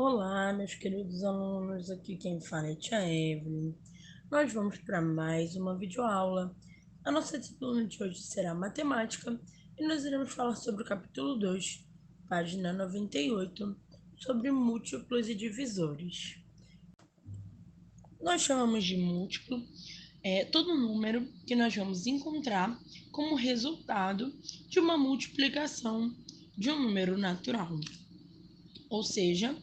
Olá, meus queridos alunos, aqui quem fala é Tia Evelyn. Nós vamos para mais uma videoaula. A nossa disciplina de hoje será Matemática e nós iremos falar sobre o capítulo 2, página 98, sobre múltiplos e divisores. Nós chamamos de múltiplo todo número que nós vamos encontrar como resultado de uma multiplicação de um número natural, ou seja,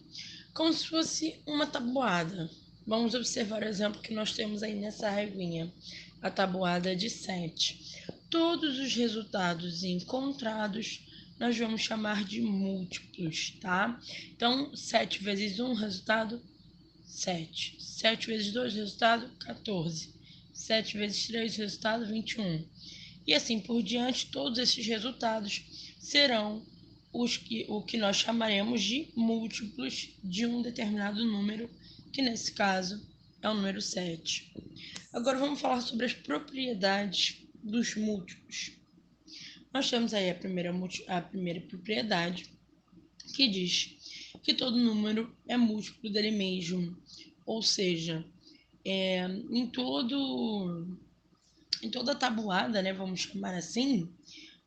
como se fosse uma tabuada. Vamos observar o exemplo que nós temos aí nessa reguinha, a tabuada de 7. Todos os resultados encontrados nós vamos chamar de múltiplos, tá? Então, 7 vezes 1, resultado 7. 7 vezes 2, resultado 14. 7 vezes 3, resultado 21. E assim por diante, todos esses resultados serão o que nós chamaremos de múltiplos de um determinado número, que nesse caso é o número 7. Agora vamos falar sobre as propriedades dos múltiplos. Nós temos aí a primeira propriedade, que diz que todo número é múltiplo dele mesmo, ou seja, em toda a tabuada, né, vamos chamar assim,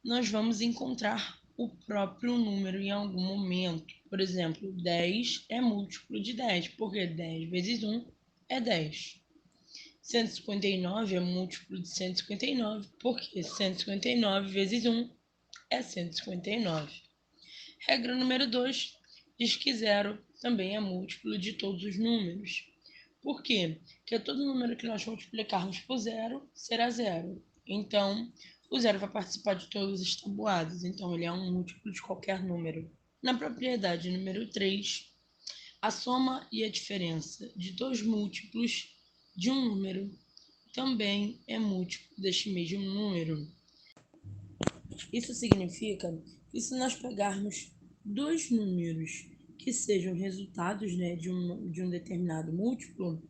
nós vamos encontrar o próprio número em algum momento. Por exemplo, 10 é múltiplo de 10, porque 10 vezes 1 é 10. 159 é múltiplo de 159, porque 159 vezes 1 é 159. Regra número 2 diz que 0 também é múltiplo de todos os números. Por quê? Porque todo número que nós multiplicarmos por 0 será 0. Então, o 0 vai participar de todas as tabuadas, então ele é um múltiplo de qualquer número. Na propriedade número 3, a soma e a diferença de dois múltiplos de um número também é múltiplo deste mesmo número. Isso significa que se nós pegarmos dois números que sejam resultados, né, de um determinado múltiplo,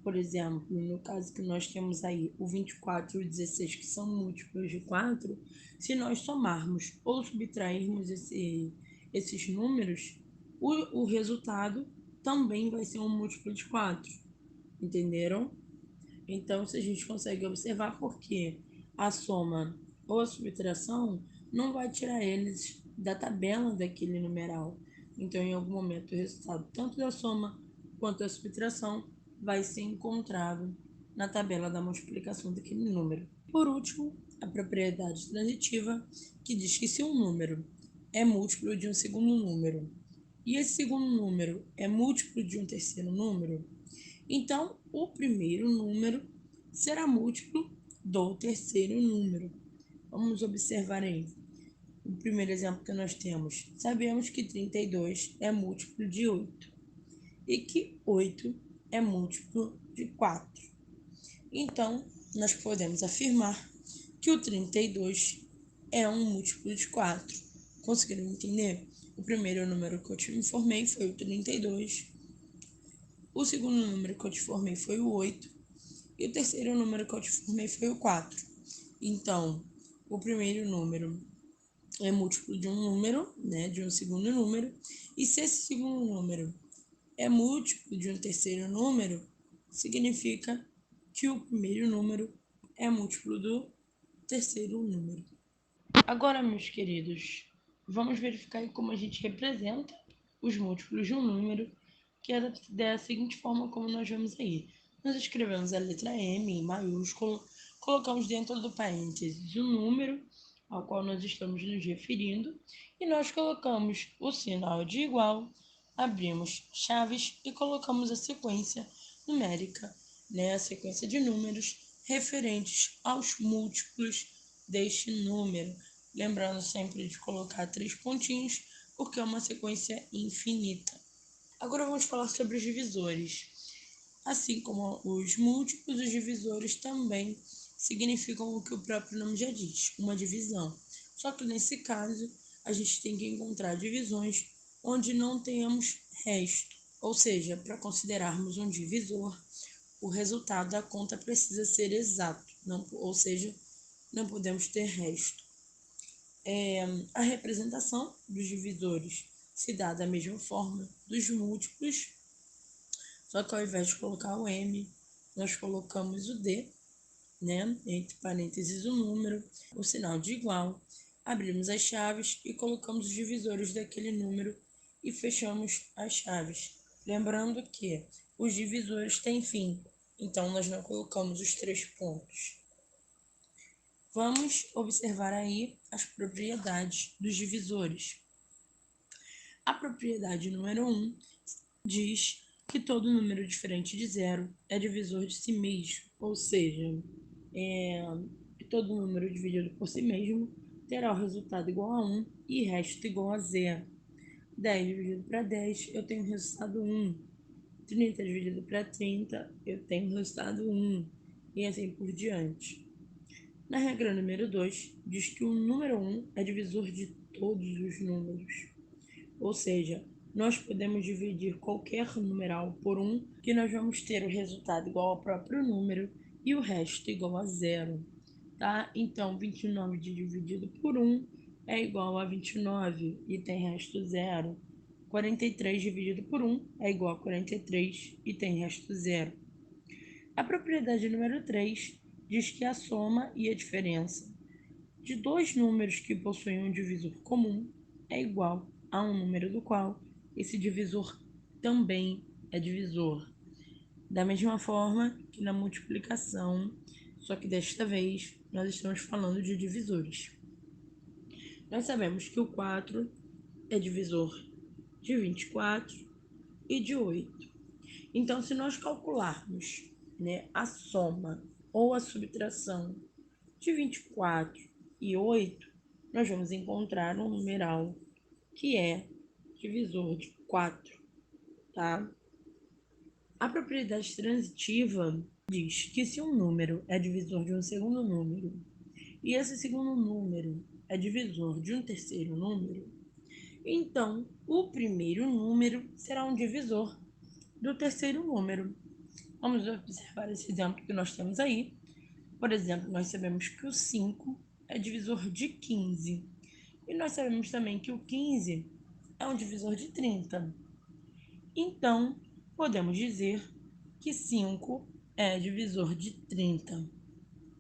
por exemplo, no caso que nós temos aí o 24 e o 16, que são múltiplos de 4, se nós somarmos ou subtrairmos esses números, o resultado também vai ser um múltiplo de 4. Entenderam? Então, se a gente consegue observar porque a soma ou a subtração não vai tirar eles da tabela daquele numeral. Então, em algum momento, o resultado tanto da soma quanto da subtração vai ser encontrado na tabela da multiplicação daquele número. Por último, a propriedade transitiva, que diz que se um número é múltiplo de um segundo número e esse segundo número é múltiplo de um terceiro número, então o primeiro número será múltiplo do terceiro número. Vamos observar aí. O primeiro exemplo que nós temos. Sabemos que 32 é múltiplo de 8 e que 8 é múltiplo de 4. Então, nós podemos afirmar que o 32 é um múltiplo de 4. Conseguiram entender? O primeiro número que eu te informei foi o 32. O segundo número que eu te informei foi o 8. E o terceiro número que eu te informei foi o 4. Então, o primeiro número é múltiplo de um número, né, de um segundo número. E se esse segundo número é múltiplo de um terceiro número, significa que o primeiro número é múltiplo do terceiro número. Agora, meus queridos, vamos verificar aí como a gente representa os múltiplos de um número, que é da seguinte forma como nós vemos aí. Nós escrevemos a letra M em maiúsculo, colocamos dentro do parênteses o número ao qual nós estamos nos referindo e nós colocamos o sinal de igual, abrimos chaves e colocamos a sequência numérica, né, a sequência de números referentes aos múltiplos deste número. Lembrando sempre de colocar 3 pontinhos, porque é uma sequência infinita. Agora vamos falar sobre os divisores. Assim como os múltiplos, os divisores também significam o que o próprio nome já diz, uma divisão. Só que nesse caso, a gente tem que encontrar divisões onde não tenhamos resto. Ou seja, para considerarmos um divisor, o resultado da conta precisa ser exato, ou seja, não podemos ter resto. A representação dos divisores se dá da mesma forma dos múltiplos, só que ao invés de colocar o M, nós colocamos o D, né? Entre parênteses o número, o sinal de igual, abrimos as chaves e colocamos os divisores daquele número e fechamos as chaves. Lembrando que os divisores têm fim, então nós não colocamos os 3 pontos. Vamos observar aí as propriedades dos divisores. A propriedade número 1 diz que todo número diferente de zero é divisor de si mesmo, ou seja, todo número dividido por si mesmo terá o resultado igual a 1 e resto igual a zero. 10 dividido para 10, eu tenho o resultado 1. 30 dividido para 30, eu tenho o resultado 1. E assim por diante. Na regra número 2, diz que o número 1 é divisor de todos os números. Ou seja, nós podemos dividir qualquer numeral por 1, que nós vamos ter o resultado igual ao próprio número e o resto igual a zero. Tá? Então, 29 dividido por 1 é igual a 29 e tem resto zero. 43 dividido por 1 é igual a 43 e tem resto zero. A propriedade número 3 diz que a soma e a diferença de dois números que possuem um divisor comum é igual a um número do qual esse divisor também é divisor. Da mesma forma que na multiplicação, só que desta vez nós estamos falando de divisores. Nós sabemos que o 4 é divisor de 24 e de 8. Então, se nós calcularmos, né, a soma ou a subtração de 24 e 8, nós vamos encontrar um numeral que é divisor de 4, tá? A propriedade transitiva diz que se um número é divisor de um segundo número e esse segundo número é divisor de um terceiro número, então o primeiro número será um divisor do terceiro número. Vamos observar esse exemplo que nós temos aí. Por exemplo, nós sabemos que o 5 é divisor de 15. E nós sabemos também que o 15 é um divisor de 30. Então, podemos dizer que 5 é divisor de 30.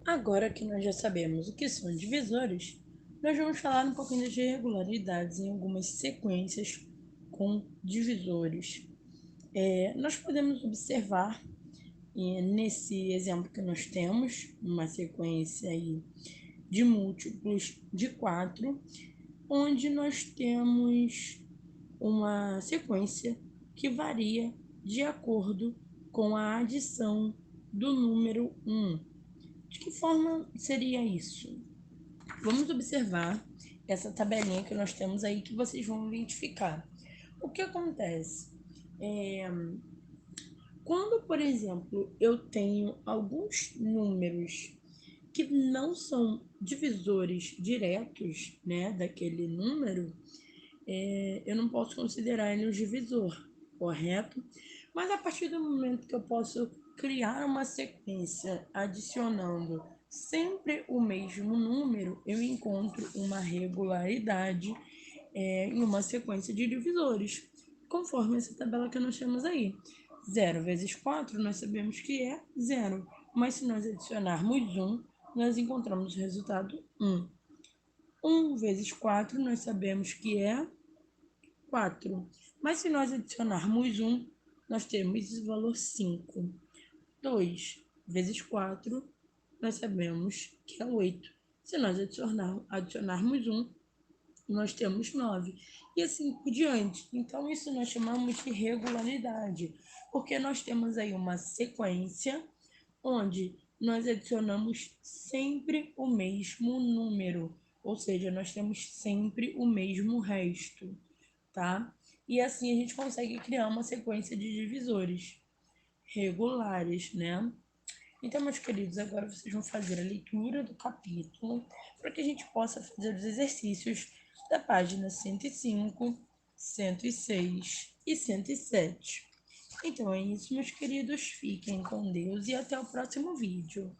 Agora que nós já sabemos o que são divisores, nós vamos falar um pouquinho das irregularidades em algumas sequências com divisores. Nós podemos observar nesse exemplo que nós temos, uma sequência aí de múltiplos de 4, onde nós temos uma sequência que varia de acordo com a adição do número 1. De que forma seria isso? Vamos observar essa tabelinha que nós temos aí que vocês vão identificar. O que acontece? Quando, por exemplo, eu tenho alguns números que não são divisores diretos, né, daquele número, eu não posso considerar ele um divisor, correto? Mas a partir do momento que eu posso criar uma sequência adicionando sempre o mesmo número, eu encontro uma regularidade em uma sequência de divisores, conforme essa tabela que nós temos aí. 0 vezes 4, nós sabemos que é 0, mas se nós adicionarmos 1, nós encontramos o resultado 1. 1 vezes 4, nós sabemos que é 4. Mas se nós adicionarmos 1, nós temos esse valor 5. 2 vezes 4, nós sabemos que é 8. Se nós adicionarmos 1, nós temos 9. E assim por diante. Então, isso nós chamamos de regularidade, porque nós temos aí uma sequência onde nós adicionamos sempre o mesmo número, ou seja, nós temos sempre o mesmo resto, tá? E assim a gente consegue criar uma sequência de divisores regulares, né? Então, meus queridos, agora vocês vão fazer a leitura do capítulo para que a gente possa fazer os exercícios da página 105, 106 e 107. Então é isso, meus queridos. Fiquem com Deus e até o próximo vídeo.